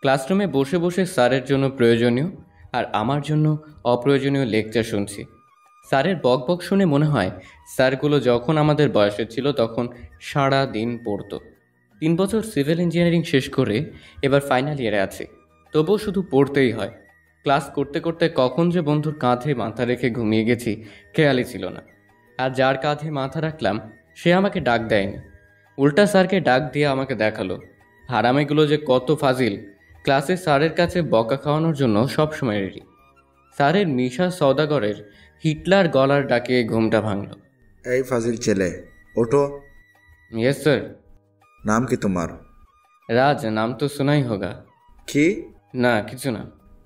ক্লাসরুমে বসে বসে স্যারের জন্য প্রয়োজনীয় আর আমার জন্য অপ্রয়োজনীয় লেকচার শুনছি। স্যারের বকবক শুনে মনে হয় স্যারগুলো যখন আমাদের বয়সের ছিল তখন সারা দিন পড়তো। 3 বছর সিভিল ইঞ্জিনিয়ারিং শেষ করে এবার ফাইনাল ইয়ারে আছে, তবুও শুধু পড়তেই হয়। ক্লাস করতে করতে কখন যে বন্ধুর কাঁধে মাথা রেখে ঘুমিয়ে গেছি খেয়ালই ছিল না। আর যার কাঁধে মাথা রাখলাম সে আমাকে ডাক দেয়নি, উল্টা স্যারকে ডাক দিয়ে আমাকে দেখালো হারামিগুলো যে কত ফাজিল। ক্লাসে স্যারের কাছে বকা খাওয়ানোর জন্য সবসময় রেডি। স্যারের মিশা সওদাগরের হিটলার গলার ডাকে ঘুমটা ভাঙল। এই ফাজিল ছেলে, ওঠো। Yes sir. নাম কি তোমার? রাজ, নাম তো শোনাই হোগা। কি? না, কিছু না।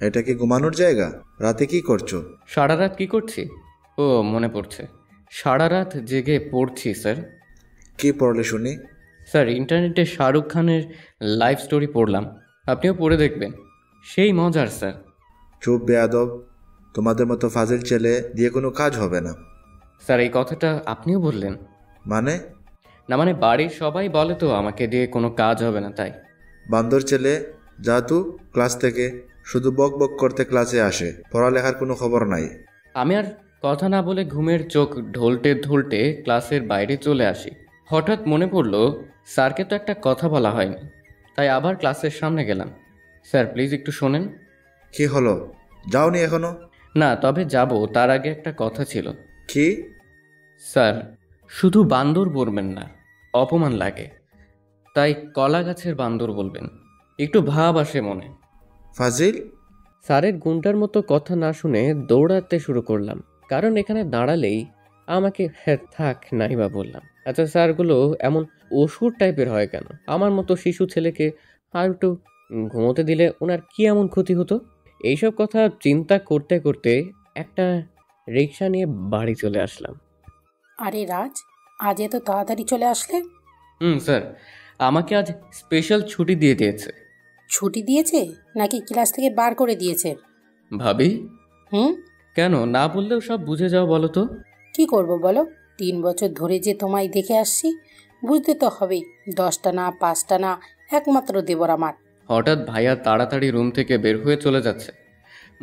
এটা কি ঘুমানোর জায়গা? রাতে কি করছো? সারা রাত কি করছি? ও, মনে পড়ছে, সারা রাত জেগে পড়ছি স্যার। কি পড়লে শুনি? স্যার, ইন্টারনেটে শাহরুখ খানের লাইফ স্টোরি পড়লাম, আপনিও পড়ে দেখবেন, সেই মজার স্যার। চুপ বেয়াদব, তোমাদের মতো ফাজিল ছেলে দিয়ে কোনো কাজ হবে না। স্যার, এই কথাটা আপনিও বললেন? মানে? না মানে বাড়ির সবাই বলে তো আমাকে দিয়ে কোনো কাজ হবে না, তাই। বান্দর ছেলে, যা তু ক্লাস থেকে, শুধু বক বক করতে ক্লাসে আসে, পড়ালেখার কোনো খবর নাই। আমি আর কথা না বলে ঘুমের চোখ ঢোলতে ঢোলতে ক্লাসের বাইরে চলে আসি। হঠাৎ মনে পড়ল স্যারকে তো একটা কথা বলা হয়নি, তাই আবার ক্লাসের সামনে গেলাম। স্যার প্লিজ একটু শোনেন। কি হলো, যাওনি এখনো? না, তবে যাব, তার আগে একটা কথা ছিল। কি? স্যার, শুধু বান্দর বলবেন না, অপমান লাগে, তাই কলা গাছের বান্দর বলবেন, একটু ভাব আসে মনে। ফাজিল! স্যারের গুন্ডার মতো কথা না শুনে দৌড়াতে শুরু করলাম, কারণ এখানে দাঁড়ালেই আমাকে হ্যাঁ থাক নাই বা বললাম। আচ্ছা, স্যারগুলো এমন অসুর টাইপের হয় কেন? আমার মতো শিশু ছেলেকে আর একটু ঘুমোতে দিলে ওনার কি এমন ক্ষতি হতো? এইসব কথা চিন্তা করতে করতে একটা রিক্সা নিয়ে বাড়ি চলে আসলাম। আরে রাজ, আজ এত তাড়াতাড়ি চলে আসলে? স্যার, আমাকে আজ স্পেশাল ছুটি দিয়ে দিয়েছে। ছুটি দিয়েছে নাকি ক্লাস থেকে বার করে দিয়েছে? ভাবি? হুম? কেন, না বললেও সব বুঝে যাও বলো তো। কি করব বলো, 3 বছর ধরে যে তোমায় দেখে আসছি, বুঝতে তো হবেই। 10টা না 5টা না, একমাত্র দেবর আমার। হঠাৎ ভাইয়া তাড়াতাড়ি রুম থেকে বের হয়ে চলে যাচ্ছে,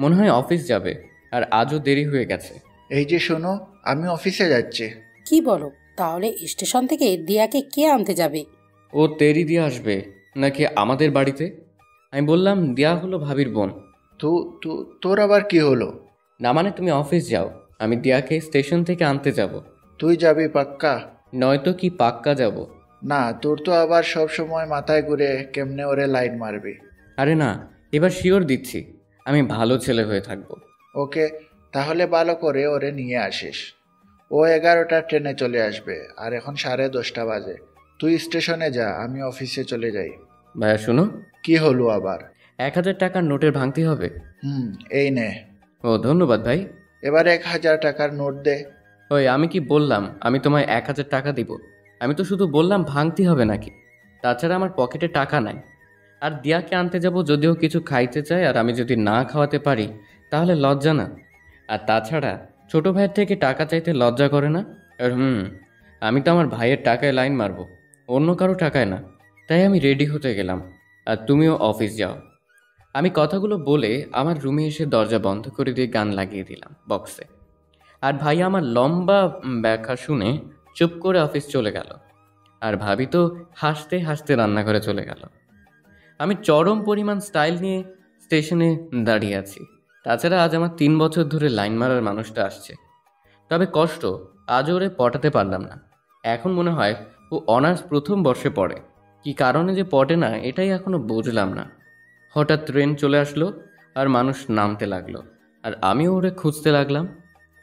মনে হয় অফিস যাবে, আর আজও দেরি হয়ে গেছে। এই যে শোনো, আমি অফিসে যাচ্ছি। কি বলো? তাহলে স্টেশন থেকে দিয়াকে কে আনতে যাবে? ও তেরি দিয়ে আসবে নাকি আমাদের বাড়িতে? আমি বললাম দিয়া হলো ভাবির বোন। তো তোর আবার কি হলো? না মানে তুমি অফিস যাও, আমি দিয়াকে স্টেশন থেকে আনতে যাব। তুই যাবি পাক্কা? নয়তো কি পাক্কা যাব? না, তোর তো আবার সব সময় মাথায় করে কেমনে ওরে লাইন মারবি। আরে না, এবার শিওর দিচ্ছি, আমি ভালো ছেলে হয়ে থাকবো। ওকে, তাহলে ভালো করে ওরে নিয়ে আসিস। ও 11টার ট্রেনে চলে আসবে, আর এখন 10:30 বাজে। তুই স্টেশনে যা, আমি অফিসে চলে যাই। ভাইয়া শুনো। কি হলো আবার? 1000 টাকার নোটের ভাঙতি হবে। এই নে। ও ধন্যবাদ ভাই। এবার 1000 টাকার নোট দে। ওই আমি কি বললাম আমি তোমায় 1000 টাকা দিব? আমি তো শুধু বললাম ভাঙতি হবে নাকি। তাছাড়া আমার পকেটে টাকা নাই। আর দিয়াকে আনতে যাব, যদিও কিছু খাইতে চাই, আর আমি যদি না খাওয়াতে পারি তাহলে লজ্জা না? আর তাছাড়া ছোট ভাইয়ের থেকে টাকা চাইতে লজ্জা করে না? আর আমি তো আমার ভাইয়ের টাকায় লাইন মারবো, অন্য কারো টাকায় না। তাই আমি রেডি হতে গেলাম, আর তুমিও অফিস যাও। আমি কথাগুলো বলে আমার রুমে এসে দরজা বন্ধ করে দিয়ে গান লাগিয়ে দিলাম বক্সে। আর ভাই আমার লম্বা ব্যাখ্যা শুনে চুপ করে অফিস চলে গেল, আর ভাবি তো হাসতে হাসতে রান্নাঘরে চলে গেল। আমি চরম পরিমাণ স্টাইল নিয়ে স্টেশনে দাঁড়িয়ে আছি। তাছাড়া আজ আমার 3 বছর ধরে লাইন মারার মানুষটা আসছে, তবে কষ্ট, আজও ওরে পটাতে পারলাম না। এখন মনে হয় ও অনার্স প্রথম বর্ষে পড়ে, কি কারণে যে পটে না এটাই এখনো বুঝলাম না। হঠাৎ ট্রেন চলে আসলো, আর মানুষ নামতে লাগলো, আর আমিও ওরে খুঁজতে লাগলাম।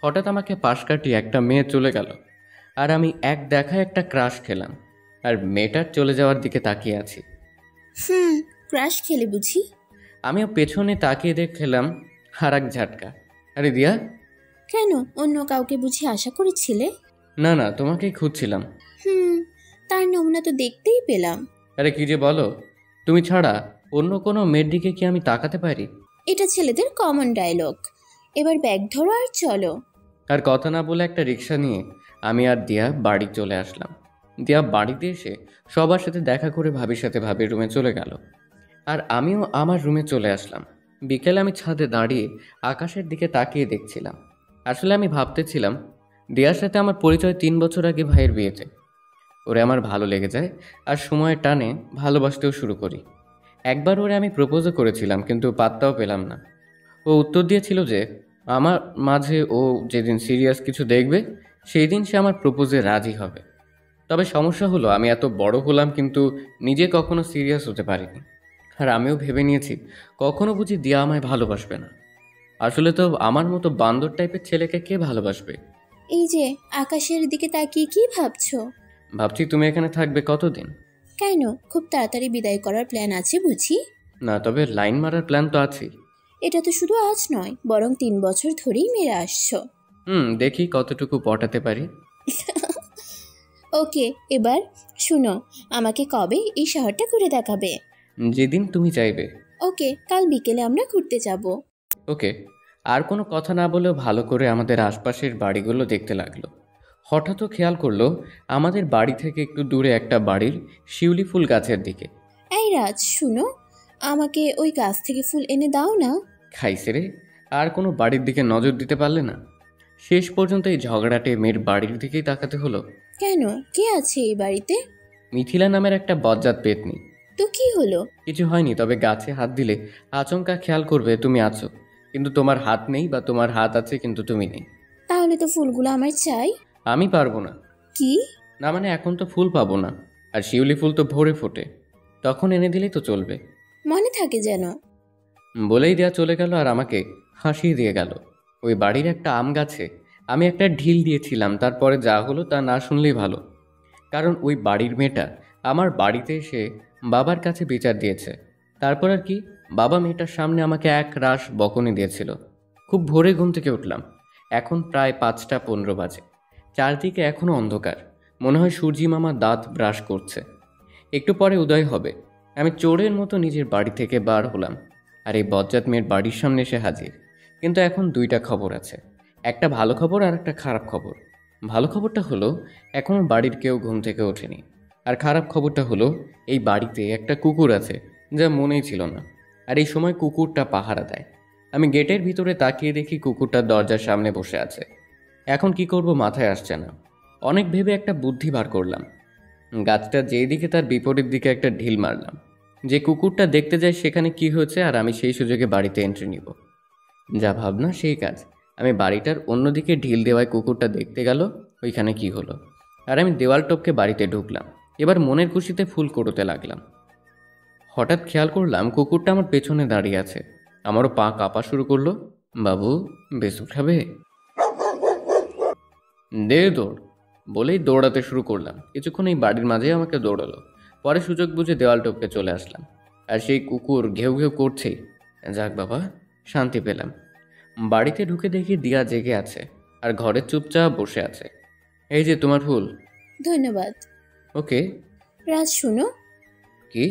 হঠাৎ আমাকে পাশ কাটিয়ে একটা মেয়ে চলে গেল, আর আমি এক দেখায় একটা ক্রাশ খেলাম, আর মেয়েটার চলে যাওয়ার দিকে তাকিয়ে আছি। ক্রাশ খেলে বুঝি? আমিও পেছনে তাকিয়ে দেখলাম আর এক ঝাটকা। আরে দিয়া! কেন, অন্য কাউকে বুঝি আশা করেছিলে? না না, তোমাকেই খুঁজছিলাম। তার নমুনা তো দেখতেই পেলাম। আরে কি যে বলো, তুমি ছাড়া অন্য কোনো মেয়ের দিকে কি আমি তাকাতে পারি? এটা ছেলেদের কমন ডায়লগ। এবার ব্যাগ ধরো আর চলো। আর কথা না বলে একটা রিক্সা নিয়ে আমি আর দিয়া বাড়ি চলে আসলাম। দিয়া বাড়িতে এসে সবার সাথে দেখা করে ভাবির সাথে ভাবির রুমে চলে গেল। আর আমিও আমার রুমে চলে আসলাম। বিকেলে আমি ছাদে দাঁড়িয়ে আকাশের দিকে তাকিয়ে দেখছিলাম। আসলে আমি ভাবতেছিলাম, দিয়ার সাথে আমার পরিচয় 3 বছর আগে ভাইয়ের বিয়েতে। ওরে আমার ভালো লেগে যায়, আর সময়ের টানে ভালোবাসতেও শুরু করি। একবার ওরে আমি প্রপোজও করেছিলাম, কিন্তু পাত্তাও পেলাম না। ও উত্তর দিয়েছিল যে আমার মাঝে ও যেদিন সিরিয়াস কিছু দেখবে সেই দিন সে আমার প্রপোজে রাজি হবে। তবে সমস্যা হলো, আমি এত বড় হলাম কিন্তু নিজে কখনো সিরিয়াস হতে পারিনি। আর আমিও ভেবে নিয়েছি কখনো বুঝি দিয়া আমায় ভালোবাসবে না। আসলে তো আমার মতো বান্দর টাইপের ছেলেকে কে ভালোবাসবে? এই যে আকাশের দিকে তাকিয়ে কি ভাবছো? ভাবছি তুমি এখানে থাকবে কতদিন। কেন, খুব তাড়াতাড়ি বিদায় করার প্ল্যান আছে বুঝি? না, তবে লাইন মারার প্ল্যান তো আছেই। এটা তো শুধু আজ নয়, বরং 3 বছর ধরেই মেরে আসছো। দেখি কতটুকু পটাতে পারি। ওকে, এবার শুনো, আমাকে কবে এই শহরটা ঘুরে দেখাবে? যেদিন তুমি চাইবে। ওকে, কাল বিকেলে আমরা ঘুরতে যাব। ওকে। আর কোনো কথা না বলেও ভালো করে আমাদের আশপাশের বাড়িগুলো দেখতে লাগলো। হঠাৎও খেয়াল করলো আমাদের বাড়ি থেকে একটু দূরে একটা বাড়ির শিউলি ফুল গাছের দিকে। এই রাজ, শুনো, আমাকে ওই গাছ থেকে ফুল এনে দাও না। খাইছে রে, আর কোনো বাড়ির দিকে নজর দিতে পারলে না? শেষ পর্যন্ত এই ঝগড়াটে মেয়ের বাড়ির দিকেই তাকাতে হলো। কেন, কে আছে এই বাড়িতে? মিথিলা নামের একটা বজ্জাত পেতনি। তো কি হলো? কিছু হয়নি, তবে গাছে হাত দিলে আচমকা খেয়াল করবে তুমি আছো, কিন্তু তোমার হাত নেই, বা তোমার হাত আছে কিন্তু তুমি নেই। তাহলে তো ফুলগুলো আমার চাই। আমি পারবো না। কি? না মানে এখন তো ফুল পাবো না, আর শিউলি ফুল তো ভোরে ফোটে, তখন এনে দিলেই তো চলবে। মনে থাকে যেন। বলেই দেয়া চলে গেল আর আমাকে হাসিয়ে দিয়ে গেল। ওই বাড়ির একটা আম গাছে আমি একটা ঢিল দিয়েছিলাম, তারপরে যা হলো তা না শুনলেই ভালো। কারণ ওই বাড়ির মেয়েটা আমার বাড়িতে এসে বাবার কাছে বিচার দিয়েছে। তারপর আর কি, বাবা মেয়েটার সামনে আমাকে এক রাশ বকুনি দিয়েছিল। খুব ভোরে ঘুম থেকে উঠলাম। এখন প্রায় 5টা 15 বাজে। চারদিকে এখনো অন্ধকার, মনে হয় সূর্যি মামা দাঁত ব্রাশ করছে। একটু পরে উদয় হবে। আমি চোরের মতো নিজের বাড়ি থেকে বার হলাম, আর এই বজ্জাত মেয়ের বাড়ির সামনে এসে হাজির। কিন্তু এখন 2টা খবর আছে, একটা ভালো খবর আর একটা খারাপ খবর। ভালো খবরটা হলো এখনও বাড়ির কেউ ঘুম থেকে ওঠেনি, আর খারাপ খবরটা হলো এই বাড়িতে একটা কুকুর আছে, যা মনেই ছিল না। আর এই সময় কুকুরটা পাহারা দেয়। আমি গেটের ভিতরে তাকিয়ে দেখি কুকুরটা দরজার সামনে বসে আছে। এখন কি করব মাথায় আসছে না। অনেক ভেবে একটা বুদ্ধি বার করলাম। গাছটা যেই দিকে তার বিপরীত দিকে একটা ঢিল মারলাম। যে কুকুরটা দেখতে যায় সেখানে কি হয়েছে, আর আমি সেই সুযোগে বাড়িতে এন্ট্রি নিব। যা ভাবনা সেই কাজ। আমি বাড়িটার অন্যদিকে ঢিল দেওয়ায় কুকুরটা দেখতে গেল ওইখানে কি হলো, আর আমি দেওয়াল টপকে বাড়িতে ঢুকলাম। এবার মনের খুশিতে ফুল কুড়োতে লাগলাম। হঠাৎ খেয়াল করলাম কুকুরটা আমার পেছনে দাঁড়িয়ে আছে। আমারও পা কাঁপা শুরু করলো। বাবু, বিস্কুট খাবে? দে দৌড়, বলেই দৌড়াতে শুরু করলাম। কিছুক্ষণ এই বাড়ির মাঝেই আমাকে দৌড়ালো। পরে সুযোগ বুঝে দেওয়াল টপকে চলে আসলাম, আর সেই কুকুর ঘেউ ঘেউ করছেই। যাক বাবা, শান্তি পেলাম। বাড়িতে ঢুকে দেখি দিয়া জেগে আছে, আর ঘরে চুপচাপ বসে আছে। এই যে তোমার ফুল। ধন্যবাদ। ওকে। রাজ, শুনো, কি?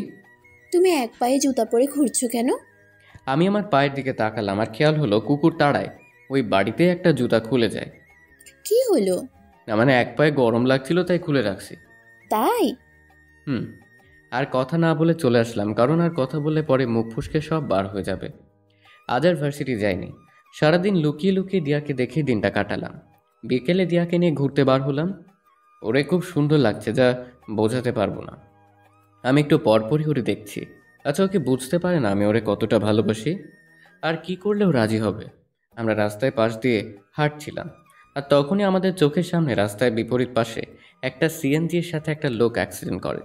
তুমি এক পায়ে জুতা পরে ঘুরছো কেন? আমি আমার পায়ের দিকে তাকালাম, আর খেয়াল হলো কুকুর তাড়ায় ওই বাড়িতে একটা জুতা খুলে যায়। কি হলো? না মানে এক পায়ে গরম লাগছিল তাই খুলে রাখছি। তাই? হুম। আর কথা না বলে চলে আসলাম, কারণ আর কথা বললে পরে মুখ ফুসকে সব বার হয়ে যাবে। আজ আর ভার্সিটি যাইনি। সারাদিন লুকিয়ে লুকিয়ে দিয়াকে দেখে দিনটা কাটালাম। বিকেলে দিয়াকে নিয়ে ঘুরতে বার হলাম। ওরে খুব সুন্দর লাগছে, যা বোঝাতে পারবো না। আমি একটু পরপরই ওরে দেখছি। আচ্ছা, ওকে বুঝতে পারে না আমি ওরে কতটা ভালোবাসি? আর কি করলেও রাজি হবে? আমরা রাস্তায় পাশ দিয়ে হাঁটছিলাম, আর তখনই আমাদের চোখের সামনে রাস্তায় বিপরীত পাশে একটা সিএনজির সাথে একটা লোক অ্যাক্সিডেন্ট করে।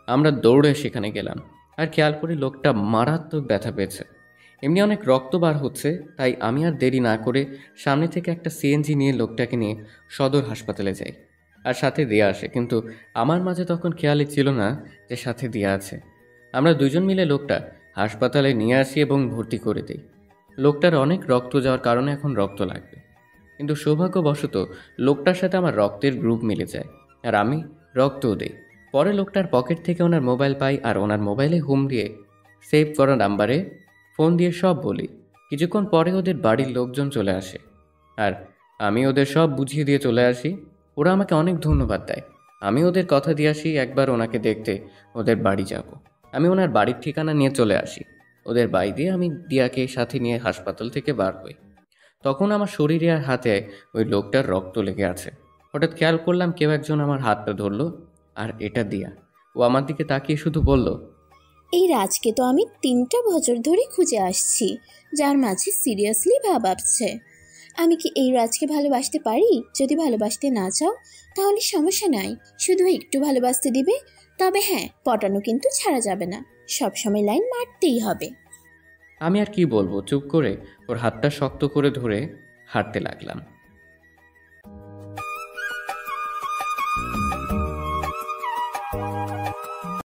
আমরা দৌড়ে সেখানে গেলাম, আর খেয়াল করি লোকটা মারাত্মক ব্যথা পেয়েছে। এমনি অনেক রক্ত বার হচ্ছে, তাই আমি আর দেরি না করে সামনে থেকে একটা সিএনজি নিয়ে লোকটাকে নিয়ে সদর হাসপাতালে যাই। আর সাথে দিয়া আসে, কিন্তু আমার মাঝে তখন খেয়ালই ছিল না যে সাথে দিয়া আছে। আমরা দুজন মিলে লোকটা হাসপাতালে নিয়ে আসি এবং ভর্তি করে দিই। লোকটার অনেক রক্ত যাওয়ার কারণে এখন রক্ত লাগবে, কিন্তু সৌভাগ্যবশত লোকটার সাথে আমার রক্তের গ্রুপ মিলে যায়, আর আমি রক্তও দিই। পরে লোকটার পকেট থেকে ওনার মোবাইল পাই, আর ওনার মোবাইলে হোম দিয়ে সেভ করা নাম্বারে ফোন দিয়ে সব বলি। কিছুক্ষণ পরে ওদের বাড়ির লোকজন চলে আসে, আর আমি ওদের সব বুঝিয়ে দিয়ে চলে আসি। ওরা আমাকে অনেক ধন্যবাদ দেয়। আমি ওদের কথা দিয়ে আসি একবার ওনাকে দেখতে ওদের বাড়ি যাব। আমি ওনার বাড়ির ঠিকানা নিয়ে চলে আসি। ওদের বাড়ি দিয়ে আমি দিয়াকে সাথে নিয়ে হাসপাতাল থেকে বার হই। তখন আমার শরীরে আর হাতে ওই লোকটার রক্ত লেগে আছে। হঠাৎ খেয়াল করলাম কেউ একজন আমার হাতটা ধরলো, আর এটা দিয়া। ও আমার দিকে তাকিয়ে শুধু বলল, এই রাজকে তো আমি 3টা বছর ধরে খুঁজে আসছি, যার মাঝে সিরিয়াসলি ভাব আসছে। আমি কি এই রাজকে ভালোবাসতে পারি? যদি ভালোবাসতে না চাও তাহলে সমস্যা নাই, শুধু একটু ভালোবাসতে দিবে। তবে হ্যাঁ, পটানো কিন্তু ছাড়া যাবে না, সবসময় লাইন মারতেই হবে। আমি আর কি বলবো, চুপ করে ওর হাতটা শক্ত করে ধরে হাঁটতে লাগলাম।